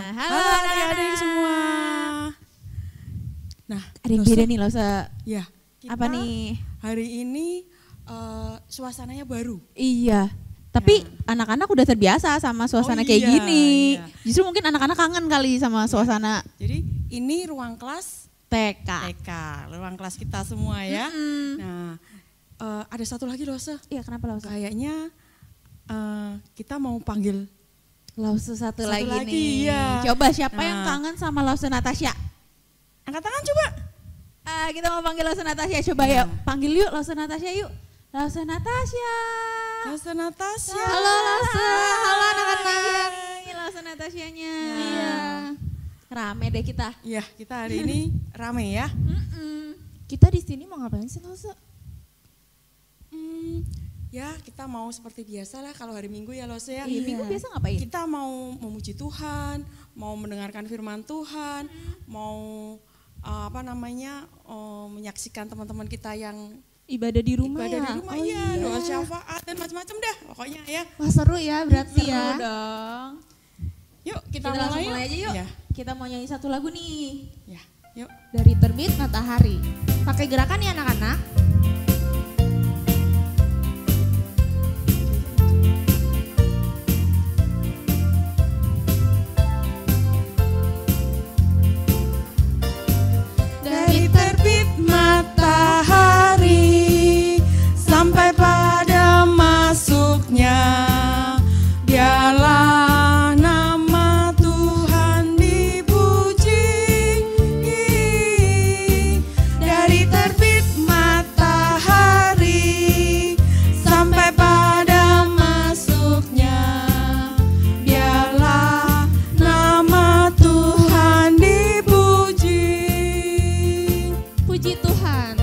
Halo adik-adik semua. Nah, ada yang beda nih loh, ya, apa nih? Hari ini suasananya baru. Iya, tapi anak-anak udah terbiasa sama suasana kayak gini. Iya. Justru mungkin anak-anak kangen kali sama suasana. Jadi ini ruang kelas TK, ruang kelas kita semua ya. Nah, ada satu lagi loh, Iya, kenapa loh? Kayaknya kita mau panggil Lause satu lagi nih. Iya. Coba siapa yang kangen sama Lause Natasha? Angkat tangan coba. Kita mau panggil Lause Natasha. Coba ya, panggil yuk Lause Natasha yuk. Lause Natasha. Lause Natasha. Halo Lause. Halo anak-anak. Lause Natashanya. Iya. Rame deh kita. Iya, kita hari ini rame ya. Kita di sini mau ngapain sih Lause? Ya, kita mau seperti biasa lah kalau hari Minggu ya Lause ya. Iya, Minggu biasa ngapain? Kita mau memuji Tuhan, mau mendengarkan firman Tuhan, mau menyaksikan teman-teman kita yang ibadah di rumah di rumah ya, doa syafaat dan macam-macam dah pokoknya ya. Wah seru ya berarti seru ya. Dong. Yuk kita langsung mulai aja yuk. Ya. Kita mau nyanyi satu lagu nih. Ya, yuk. Dari Terbit Matahari. Pakai gerakan ya anak-anak. Sampai pada masuknya, biarlah nama Tuhan dipuji. Dari terbit matahari sampai pada masuknya, biarlah nama Tuhan dipuji. Puji Tuhan.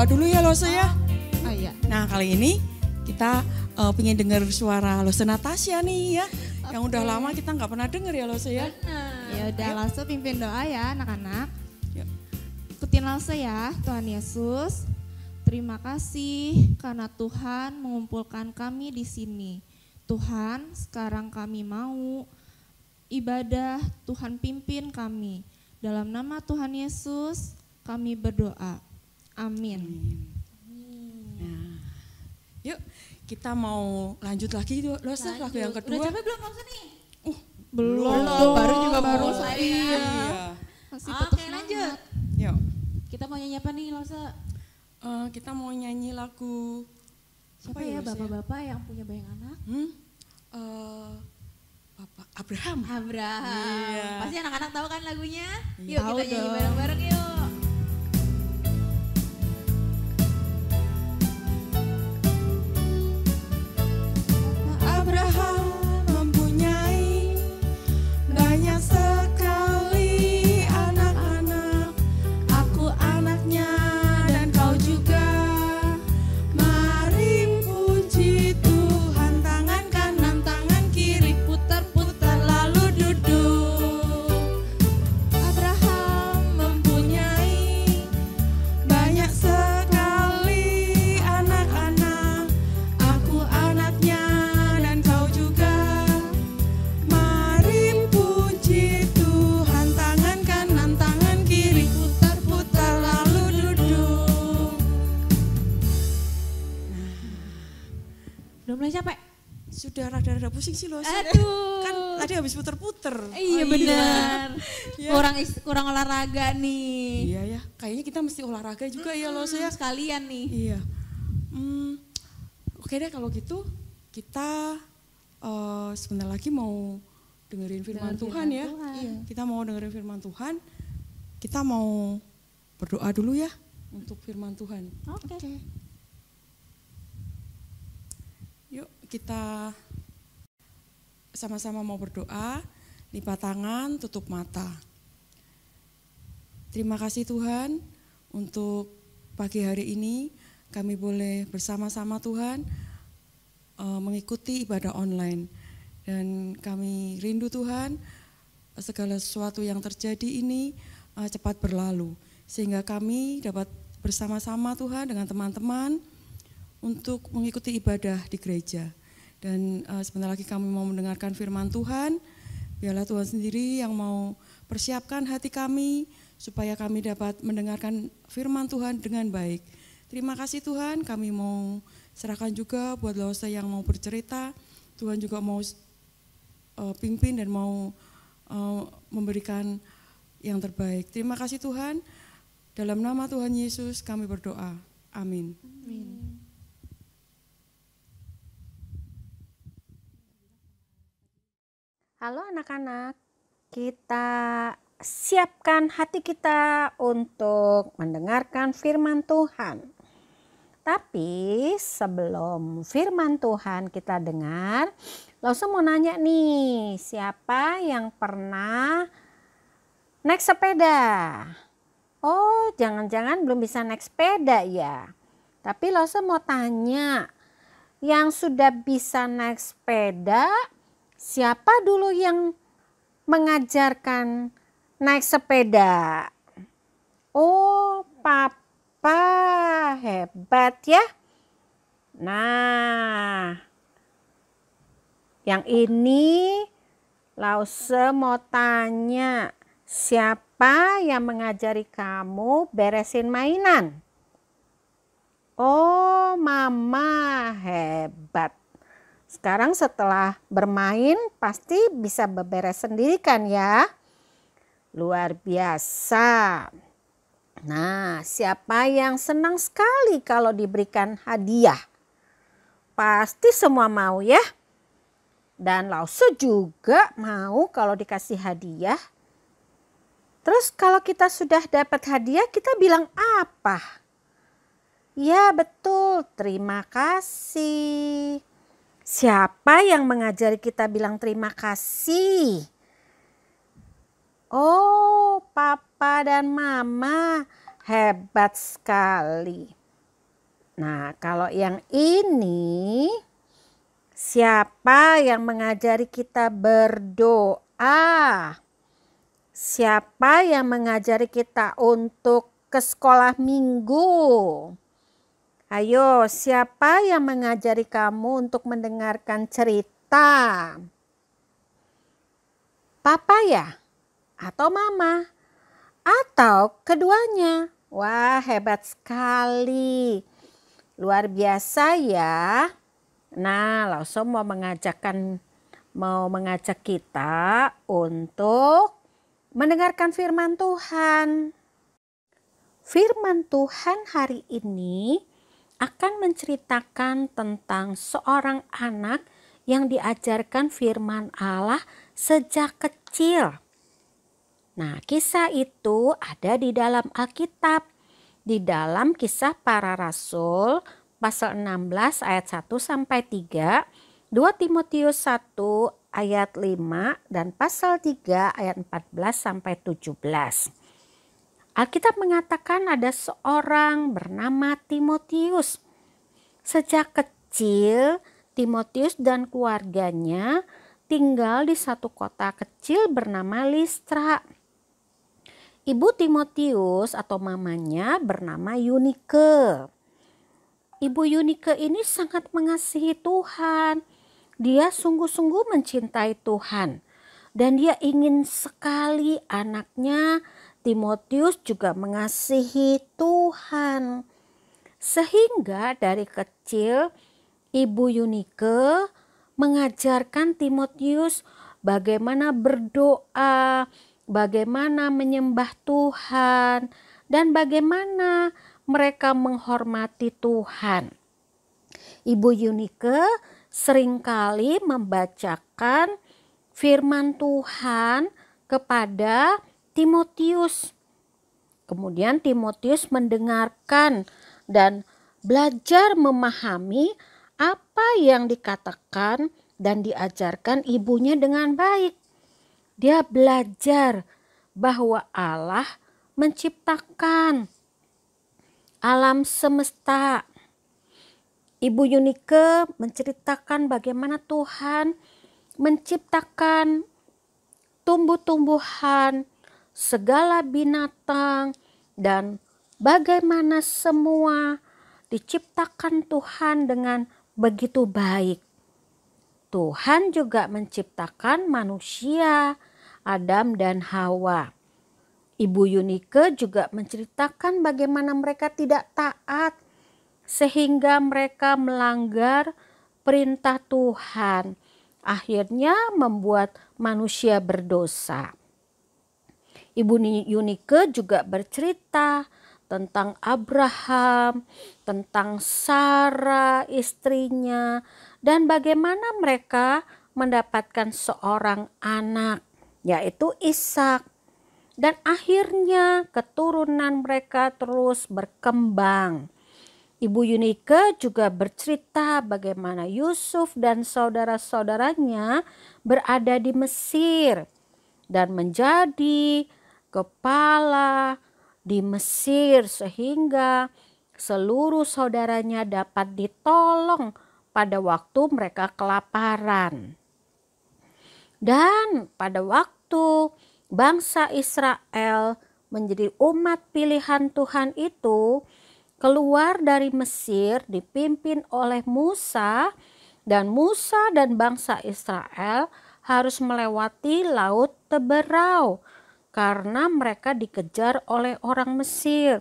Dulu ya Lause ya. Iya. Nah kali ini kita pengen dengar suara Lause Natasha nih ya. Yang udah lama kita nggak pernah denger ya Lause ya. Ya udah Lause pimpin doa ya anak-anak. Ikutin Lause ya. Tuhan Yesus, terima kasih karena Tuhan mengumpulkan kami di sini. Tuhan, sekarang kami mau ibadah, Tuhan pimpin kami. Dalam nama Tuhan Yesus kami berdoa. Amin. Nah, yuk kita mau lanjut lagi Lause lagu yang kedua. Udah capek belum Lause nih? Belum. Baru selesai. Iya. Oke lanjut. Yuk. Kita mau nyanyi apa nih Lause? Kita mau nyanyi lagu siapa ya bapak-bapak yang punya banyak anak? Bapak Abraham. Iya. Pasti anak-anak tahu kan lagunya? Iya. Yuk kita nyanyi bareng-bareng yuk. Abraham mempunyai banyak sekali anak-anak, aku anaknya dan kau juga. Mari puji Tuhan, tangan kanan, tangan kiri, putar-putar lalu duduk. Abraham mempunyai banyak sekali anak-anak, aku anaknya dan kau juga. Mari puji Tuhan, tangan kanan, tangan kiri, putar-putar lalu duduk. Udah mulai capek? Sudah rada-rada pusing sih Lause. Aduh. Kan tadi habis puter-puter. Iya benar. Ya. Kurang olahraga nih. Iya ya, kayaknya kita mesti olahraga juga ya Lause ya. Sekalian nih. Iya. Oke deh kalau gitu kita sebentar lagi mau dengerin firman Tuhan ya. Iya. Kita mau dengerin firman Tuhan. Kita mau berdoa dulu ya untuk firman Tuhan. Oke. kita sama-sama mau berdoa, lipat tangan, tutup mata. Terima kasih Tuhan untuk pagi hari ini kami boleh bersama-sama Tuhan mengikuti ibadah online. Dan kami rindu Tuhan segala sesuatu yang terjadi ini cepat berlalu. Sehingga kami dapat bersama-sama Tuhan dengan teman-teman untuk mengikuti ibadah di gereja. Dan sebentar lagi kami mau mendengarkan firman Tuhan. Biarlah Tuhan sendiri yang mau persiapkan hati kami supaya kami dapat mendengarkan firman Tuhan dengan baik. Terima kasih Tuhan, kami mau serahkan juga buat Lose yang mau bercerita. Tuhan juga mau pimpin dan mau memberikan yang terbaik. Terima kasih Tuhan. Dalam nama Tuhan Yesus kami berdoa. Amin. Amin. Halo anak-anak, kita siapkan hati kita untuk mendengarkan firman Tuhan. Tapi sebelum firman Tuhan kita dengar, Lause mau nanya nih, siapa yang pernah naik sepeda? Oh, jangan-jangan belum bisa naik sepeda ya. Tapi Lause mau tanya, yang sudah bisa naik sepeda, siapa dulu yang mengajarkan naik sepeda? Oh, Papa, hebat ya. Nah, yang ini Lause mau tanya, siapa yang mengajari kamu beresin mainan? Oh, Mama, hebat. Sekarang setelah bermain pasti bisa beberes sendiri kan ya? Luar biasa. Nah, siapa yang senang sekali kalau diberikan hadiah? Pasti semua mau ya. Dan Lause juga mau kalau dikasih hadiah. Terus kalau kita sudah dapat hadiah, kita bilang apa? Ya betul, terima kasih. Siapa yang mengajari kita bilang terima kasih? Oh, Papa dan Mama, hebat sekali. Nah, kalau yang ini, siapa yang mengajari kita berdoa? Siapa yang mengajari kita untuk ke sekolah minggu? Ayo, siapa yang mengajari kamu untuk mendengarkan cerita? Papa ya? Atau Mama? Atau keduanya? Wah, hebat sekali. Luar biasa ya. Nah, Lause mau mengajak kita untuk mendengarkan firman Tuhan. Firman Tuhan hari ini akan menceritakan tentang seorang anak yang diajarkan firman Allah sejak kecil. Nah, kisah itu ada di dalam Alkitab, di dalam Kisah Para Rasul pasal 16 ayat 1 sampai 3, 2 Timotius 1 ayat 5 dan pasal 3 ayat 14 sampai 17. Alkitab mengatakan ada seorang bernama Timotius. Sejak kecil, Timotius dan keluarganya tinggal di satu kota kecil bernama Listra. Ibu Timotius atau mamanya bernama Yunike. Ibu Yunike ini sangat mengasihi Tuhan. Dia sungguh-sungguh mencintai Tuhan. Dan dia ingin sekali anaknya Timotius juga mengasihi Tuhan. Sehingga dari kecil Ibu Yunike mengajarkan Timotius bagaimana berdoa, bagaimana menyembah Tuhan, dan bagaimana mereka menghormati Tuhan. Ibu Yunike seringkali membacakan firman Tuhan kepada Timotius. Kemudian Timotius mendengarkan dan belajar memahami apa yang dikatakan dan diajarkan ibunya dengan baik. Dia belajar bahwa Allah menciptakan alam semesta. Ibu Yunike menceritakan bagaimana Tuhan menciptakan tumbuh-tumbuhan, segala binatang, dan bagaimana semua diciptakan Tuhan dengan begitu baik. Tuhan juga menciptakan manusia, Adam dan Hawa. Ibu Yunike juga menceritakan bagaimana mereka tidak taat sehingga mereka melanggar perintah Tuhan. Akhirnya membuat manusia berdosa. Ibu Yunike juga bercerita tentang Abraham, tentang Sarah istrinya, dan bagaimana mereka mendapatkan seorang anak, yaitu Ishak. Dan akhirnya keturunan mereka terus berkembang. Ibu Yunike juga bercerita bagaimana Yusuf dan saudara-saudaranya berada di Mesir dan menjadi kepala di Mesir sehingga seluruh saudaranya dapat ditolong pada waktu mereka kelaparan. Dan pada waktu bangsa Israel menjadi umat pilihan Tuhan itu keluar dari Mesir dipimpin oleh Musa, dan Musa dan bangsa Israel harus melewati Laut Teberau karena mereka dikejar oleh orang Mesir.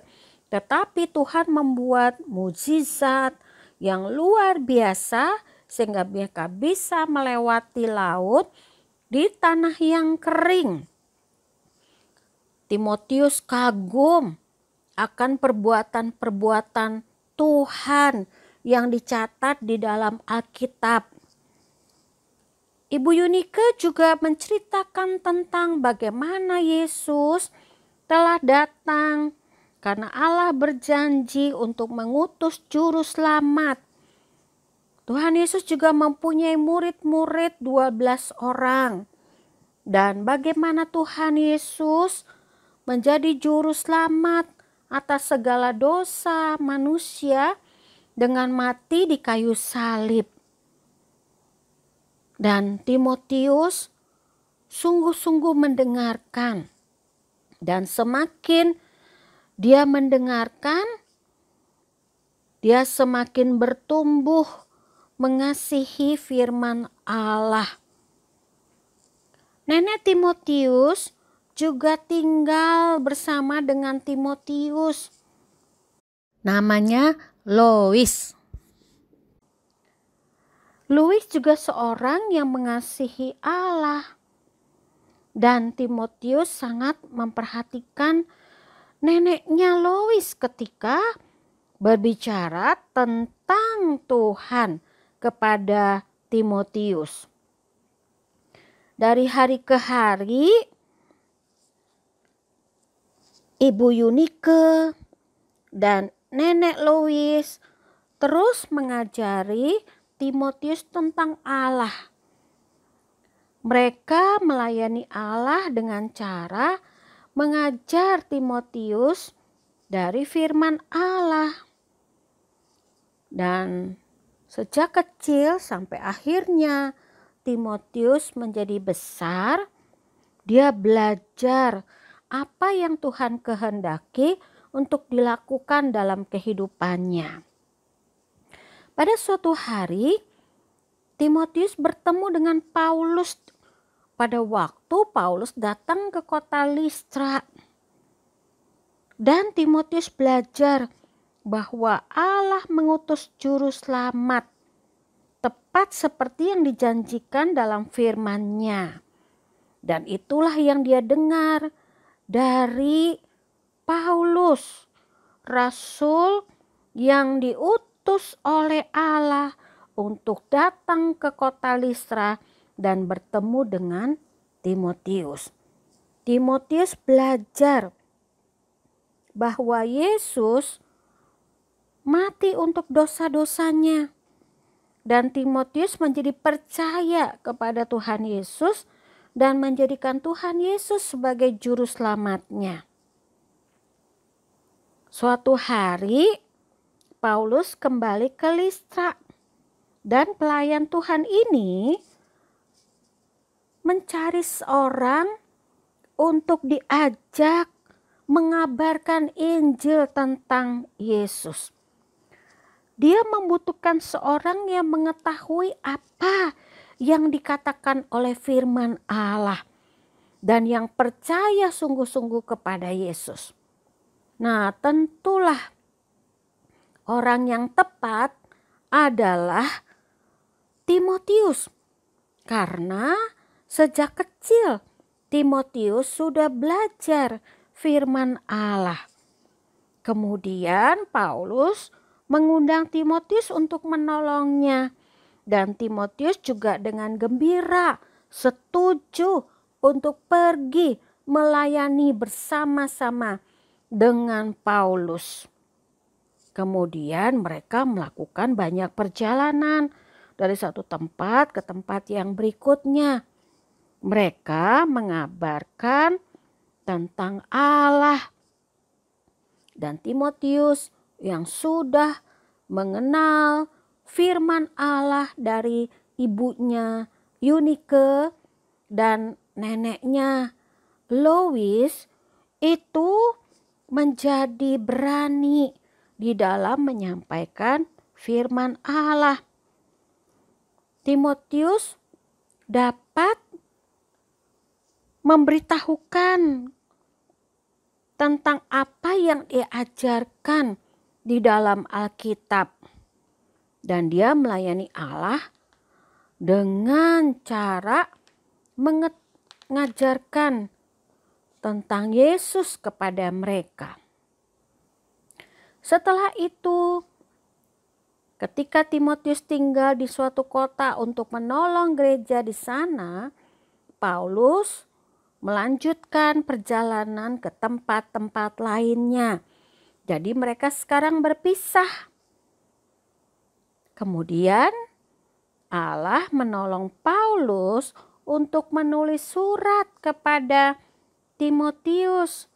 Tetapi Tuhan membuat mukjizat yang luar biasa sehingga mereka bisa melewati laut di tanah yang kering. Timotius kagum akan perbuatan-perbuatan Tuhan yang dicatat di dalam Alkitab. Ibu Yunike juga menceritakan tentang bagaimana Yesus telah datang karena Allah berjanji untuk mengutus juru selamat. Tuhan Yesus juga mempunyai murid-murid 12 orang. Dan bagaimana Tuhan Yesus menjadi juru selamat atas segala dosa manusia dengan mati di kayu salib. Dan Timotius sungguh-sungguh mendengarkan, dan semakin dia mendengarkan, dia semakin bertumbuh mengasihi firman Allah. Nenek Timotius juga tinggal bersama dengan Timotius. Namanya Lois. Lois juga seorang yang mengasihi Allah. Dan Timotius sangat memperhatikan neneknya Lois ketika berbicara tentang Tuhan kepada Timotius. Dari hari ke hari, Ibu Yunike dan Nenek Lois terus mengajari Timotius tentang Allah. Mereka melayani Allah dengan cara mengajar Timotius dari firman Allah. Dan sejak kecil sampai akhirnya Timotius menjadi besar, dia belajar apa yang Tuhan kehendaki untuk dilakukan dalam kehidupannya. Pada suatu hari, Timotius bertemu dengan Paulus pada waktu Paulus datang ke kota Listra. Dan Timotius belajar bahwa Allah mengutus juru selamat tepat seperti yang dijanjikan dalam firman-Nya. Dan itulah yang dia dengar dari Paulus, rasul yang diutus oleh Allah untuk datang ke kota Listra dan bertemu dengan Timotius. Timotius belajar bahwa Yesus mati untuk dosa-dosanya. dan Timotius menjadi percaya kepada Tuhan Yesus dan menjadikan Tuhan Yesus sebagai juru selamatnya. Suatu hari Paulus kembali ke Listra dan pelayan Tuhan ini mencari seorang untuk diajak mengabarkan Injil tentang Yesus. Dia membutuhkan seorang yang mengetahui apa yang dikatakan oleh firman Allah dan yang percaya sungguh-sungguh kepada Yesus. Nah, tentulah orang yang tepat adalah Timotius, karena sejak kecil Timotius sudah belajar firman Allah. Kemudian Paulus mengundang Timotius untuk menolongnya, dan Timotius juga dengan gembira setuju untuk pergi melayani bersama-sama dengan Paulus. Kemudian mereka melakukan banyak perjalanan dari satu tempat ke tempat yang berikutnya. Mereka mengabarkan tentang Allah, dan Timotius yang sudah mengenal firman Allah dari ibunya Eunike dan neneknya Lois itu menjadi berani di dalam menyampaikan firman Allah. Timotius dapat memberitahukan tentang apa yang diajarkan di dalam Alkitab, dan dia melayani Allah dengan cara mengajarkan tentang Yesus kepada mereka. Setelah itu, ketika Timotius tinggal di suatu kota untuk menolong gereja di sana, Paulus melanjutkan perjalanan ke tempat-tempat lainnya. Jadi mereka sekarang berpisah. Kemudian Allah menolong Paulus untuk menulis surat kepada Timotius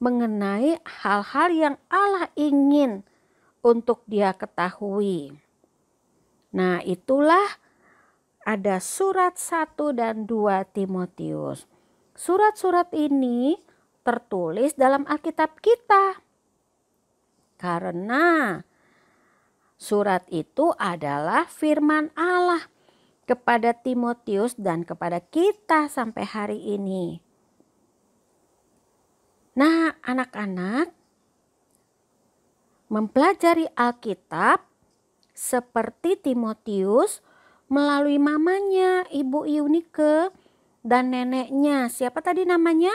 mengenai hal-hal yang Allah ingin untuk dia ketahui. Nah, itulah ada surat 1 dan 2 Timotius. Surat-surat ini tertulis dalam Alkitab kita, karena surat itu adalah firman Allah kepada Timotius dan kepada kita sampai hari ini. Nah, anak-anak, mempelajari Alkitab seperti Timotius melalui mamanya, Ibu Eunike, dan neneknya. Siapa tadi namanya?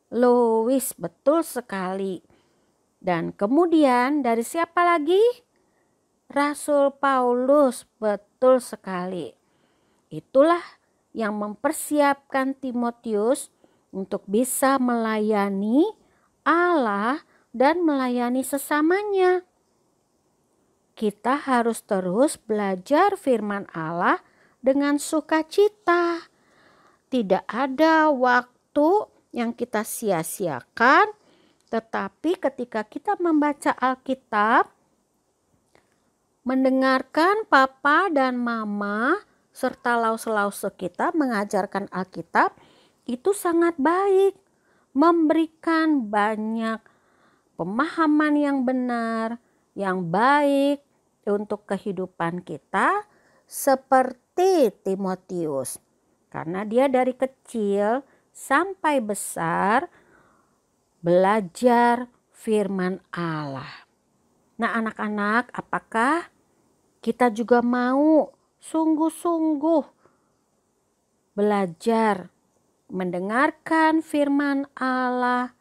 Lois, betul sekali. Dan kemudian dari siapa lagi? Rasul Paulus, betul sekali. Itulah yang mempersiapkan Timotius untuk bisa melayani Allah dan melayani sesamanya. Kita harus terus belajar firman Allah dengan sukacita. Tidak ada waktu yang kita sia-siakan, tetapi ketika kita membaca Alkitab, mendengarkan papa dan mama serta lause-lause kita mengajarkan Alkitab, itu sangat baik, memberikan banyak pemahaman yang benar, yang baik untuk kehidupan kita, seperti Timotius. Karena dia dari kecil sampai besar belajar firman Allah. Nah, anak-anak, apakah kita juga mau sungguh-sungguh belajar mendengarkan firman Allah,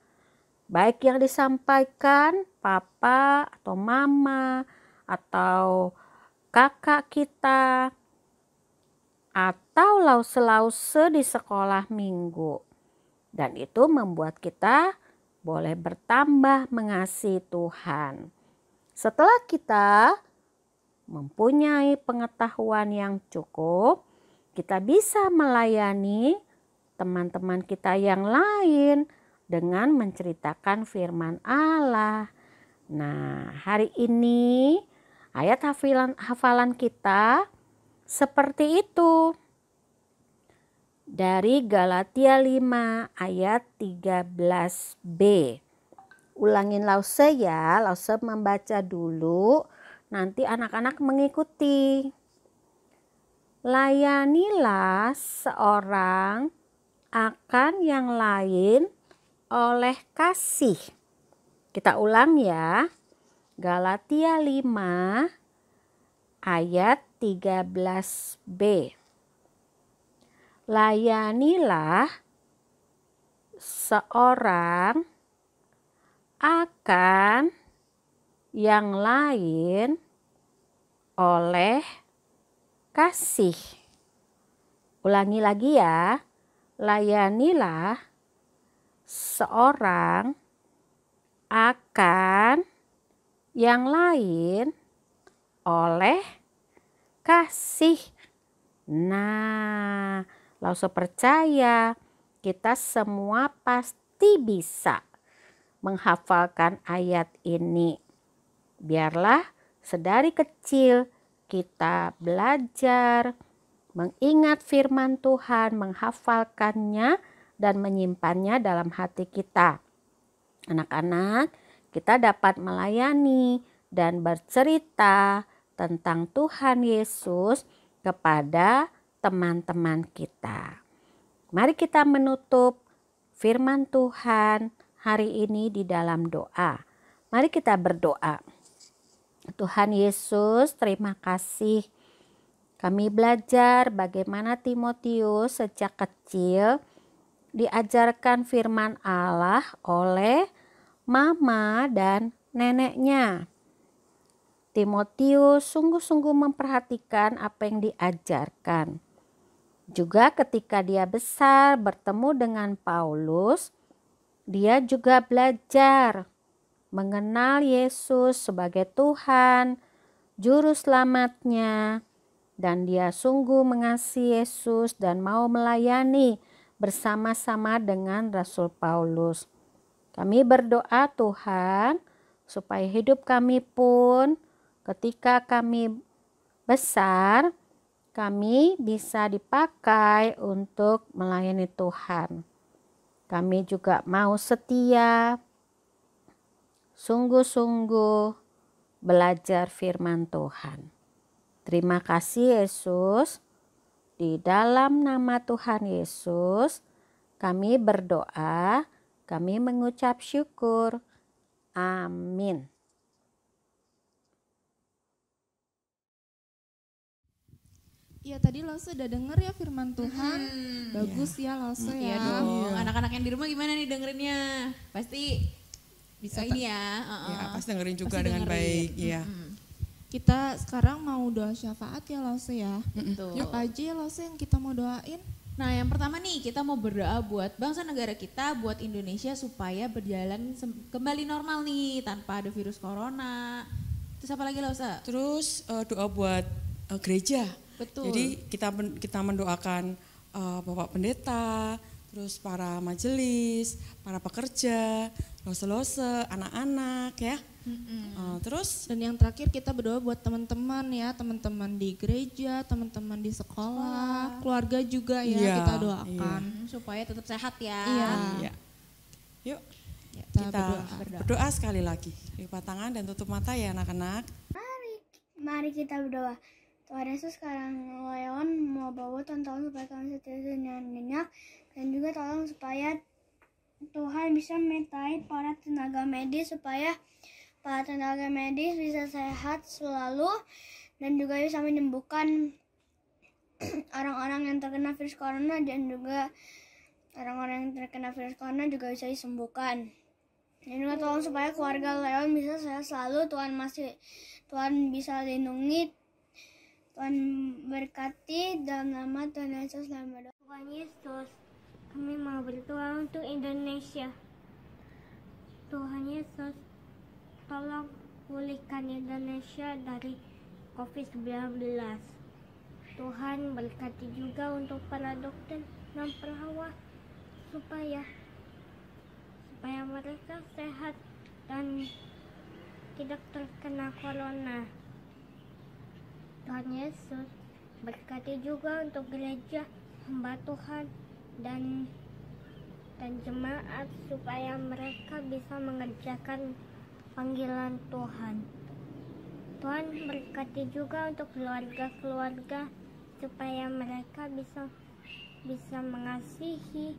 baik yang disampaikan papa atau mama atau kakak kita, atau lause-lause di sekolah minggu. Dan itu membuat kita boleh bertambah mengasihi Tuhan. Setelah kita mempunyai pengetahuan yang cukup, kita bisa melayani teman-teman kita yang lain dengan menceritakan firman Allah. Nah, hari ini ayat hafalan kita seperti itu. Dari Galatia 5 ayat 13b. Ulangin Lause ya, Lause membaca dulu, nanti anak-anak mengikuti. Layanilah seorang akan yang lain oleh kasih. Kita ulang ya. Galatia 5 ayat 13b. Layanilah seorang akan yang lain oleh kasih. Ulangi lagi ya. Layanilah seorang akan yang lain oleh kasih. Nah, Lause percaya kita semua pasti bisa menghafalkan ayat ini. Biarlah sedari kecil kita belajar mengingat firman Tuhan, menghafalkannya dan menyimpannya dalam hati kita. Anak-anak, kita dapat melayani dan bercerita tentang Tuhan Yesus kepada teman-teman kita. Mari kita menutup firman Tuhan hari ini di dalam doa. Mari kita berdoa. Tuhan Yesus, terima kasih. Kami belajar bagaimana Timotius sejak kecil diajarkan firman Allah oleh mama dan neneknya. Timotius sungguh-sungguh memperhatikan apa yang diajarkan. Juga ketika dia besar bertemu dengan Paulus, dia juga belajar mengenal Yesus sebagai Tuhan, Juru Selamatnya, dan dia sungguh mengasihi Yesus dan mau melayani bersama-sama dengan Rasul Paulus. Kami berdoa Tuhan, supaya hidup kami pun ketika kami besar, kami bisa dipakai untuk melayani Tuhan. Kami juga mau setia, sungguh-sungguh belajar firman Tuhan. Terima kasih Yesus. Di dalam nama Tuhan Yesus, kami berdoa, kami mengucap syukur. Amin. Iya, tadi Lause udah denger ya firman Tuhan. Bagus ya Lause ya. Iya dong. Anak-anak yang di rumah gimana nih dengerinnya? Pasti bisa ini ya. Ya, pasti dengerin juga Pasti dengan dengerin. baik. Iya. Kita sekarang mau doa syafaat ya Lause ya. Betul. Apa aja ya Lause yang kita mau doain? Nah, yang pertama nih kita mau berdoa buat bangsa negara kita, buat Indonesia supaya berjalan kembali normal nih tanpa ada virus corona. Terus apa lagi Lausa? Terus doa buat gereja. Betul. Jadi kita mendoakan Bapak Pendeta, terus para majelis, para pekerja, lose-lose, anak-anak ya. Terus Dan yang terakhir kita berdoa buat teman-teman ya, teman-teman di gereja, teman-teman di sekolah, keluarga juga ya Iya, kita doakan. Supaya tetap sehat ya. Iya. ya. Yuk Kita kita berdoa. berdoa sekali lagi. Lipat tangan dan tutup mata ya anak-anak. Mari kita berdoa. Tuhan Yesus, sekarang Leon mau bawa tolong supaya kami setia dengan nyenyak, dan juga tolong supaya Tuhan bisa menyertai para tenaga medis supaya para tenaga medis bisa sehat selalu dan juga bisa menyembuhkan orang-orang yang terkena virus corona, dan juga orang-orang yang terkena virus corona juga bisa disembuhkan. Dan juga tolong supaya keluarga Leon bisa sehat selalu. Tuhan bisa lindungi, Tuhan berkati, dalam nama Tuhan Yesus dalam berdoa. Tuhan Yesus, kami mau berdoa untuk Indonesia. Tuhan Yesus, tolong pulihkan Indonesia dari COVID-19. Tuhan berkati juga untuk para dokter dan perawat supaya mereka sehat dan tidak terkena corona. Tuhan Yesus berkati juga untuk gereja hamba Tuhan dan jemaat supaya mereka bisa mengerjakan panggilan Tuhan. Tuhan berkati juga untuk keluarga-keluarga supaya mereka bisa mengasihi,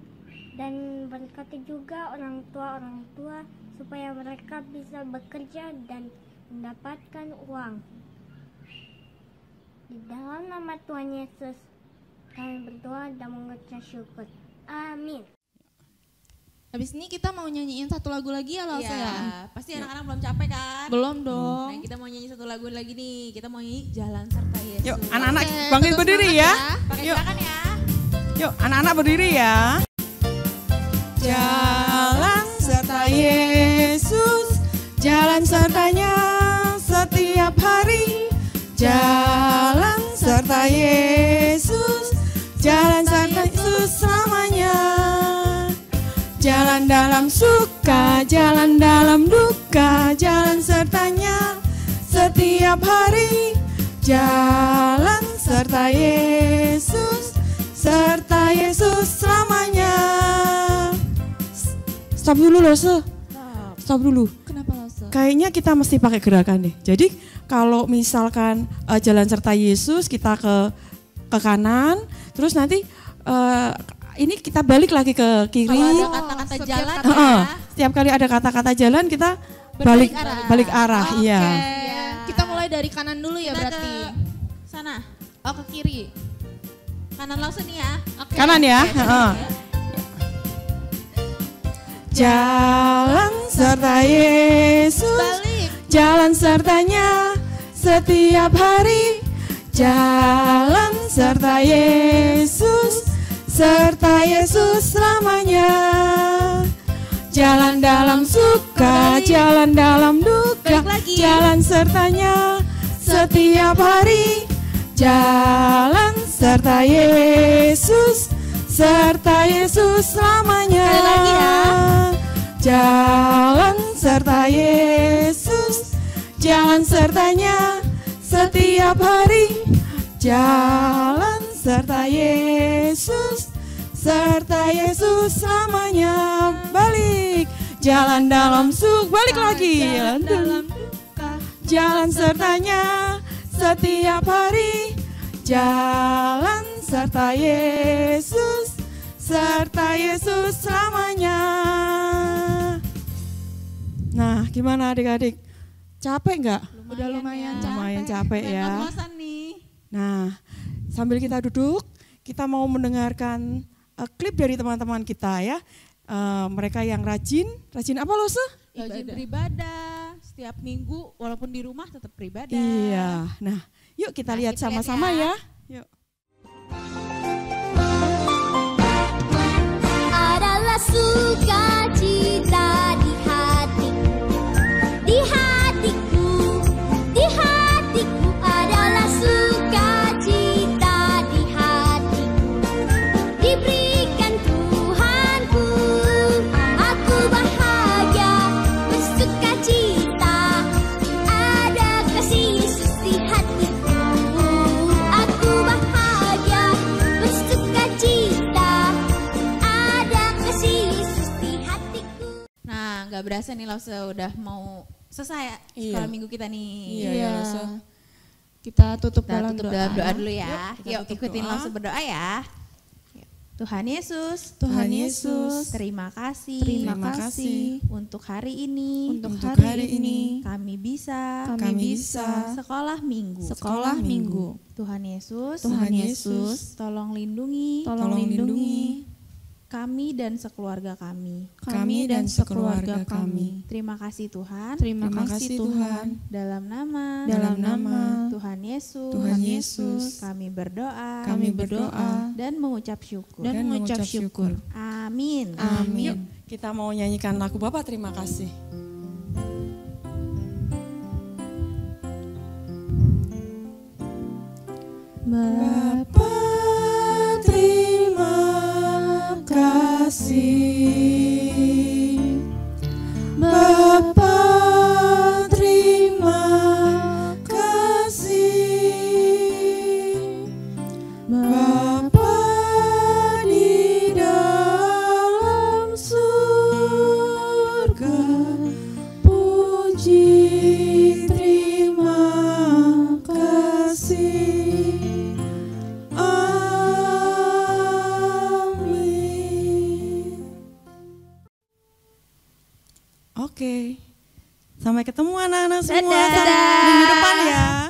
dan berkati juga orang tua supaya mereka bisa bekerja dan mendapatkan uang. Di dalam nama Tuhan Yesus kami berdoa dan mengucap syukur. Amin. Habis ini kita mau nyanyiin satu lagu lagi ya Lause ya? Pasti anak-anak belum capek kan? Belum dong. Nah, kita mau nyanyi satu lagu lagi nih. Kita mau nyanyi Jalan Serta Yesus. Yuk anak-anak bangkit berdiri ya. Pakai Yuk. gerakan ya. Yuk anak-anak berdiri ya. Jalan serta Yesus, jalan sertanya setiap hari. Jalan serta Yesus, jalan serta Yesus selamanya. Jalan dalam suka, jalan dalam duka, jalan sertanya setiap hari. Jalan serta Yesus selamanya. Stop dulu Lause. Stop dulu. Kenapa Lause? Kayaknya kita mesti pakai gerakan deh. Jadi kalau misalkan jalan serta Yesus kita ke kanan, terus nanti ini kita balik lagi ke kiri. Kalau ada kata-kata jalan Setiap kali ada kata-kata jalan kita Berbalik balik arah. Iya. Kita mulai dari kanan dulu ya Kita berarti. ke sana. Oh ke kiri. Kanan Lause nih ya. Oke. Kanan ya. Jalan serta Yesus, Balik. jalan sertanya setiap hari. Jalan serta Yesus selamanya. Jalan dalam suka, jalan dalam duka, jalan sertanya setiap hari. Jalan serta Yesus selamanya. Sekali lagi ya. Jalan serta Yesus, jalan sertanya setiap hari. Jalan serta Yesus selamanya. Balik. Jalan dalam balik lagi. Jalan dalam duka. Jalan sertanya setiap hari. Jalan serta Yesus selamanya. Nah, gimana adik-adik? Capek nggak? Udah lumayan Lumayan capek ya. Ngos-ngosan nih. Nah, sambil kita duduk, kita mau mendengarkan klip dari teman-teman kita ya. Mereka yang rajin apa Lause? Rajin beribadah. Setiap minggu walaupun di rumah tetap beribadah. Iya. Nah, yuk kita lihat sama-sama ya. Yuk. Adalah sukacita di hatiku, di hatiku, di hatiku adalah sukacita di hatiku, diberikan Tuhanku, aku bahagia bersukacita, ada kasih Yesus di hatiku, aku bahagia bersukacita. Nah, nggak berasa nih Lause udah mau selesai sekolah minggu kita nih. Iya, Lause. Kita tutup Kita dalam tutup doa. dalam doa dulu ya. Yuk, kita Yuk tutup ikutin doa. Lause berdoa ya. Tuhan Yesus, Tuhan Yesus, terima kasih. terima Terima kasih Untuk hari ini, untuk Untuk hari hari ini kami bisa kami bisa sekolah minggu. sekolah minggu. Tuhan Yesus, Tuhan Yesus, tolong lindungi tolong lindungi kami dan sekeluarga kami. kami dan sekeluarga kami. Terima kasih Tuhan. Terima Terima kasih kasih Tuhan. Dalam nama Dalam nama Tuhan Yesus, Tuhan Yesus, kami berdoa kami berdoa dan mengucap syukur. dan mengucap syukur. Amin. Amin. Yuk, kita mau nyanyikan lagu Bapa Terima Kasih. Bapa, terima kasih. Bapa, terima kasih. Bapa di dalam surga, puji terima kasih. Amin. Oke, sampai ketemu anak-anak semua. Dadah. Sampai minggu depan ya.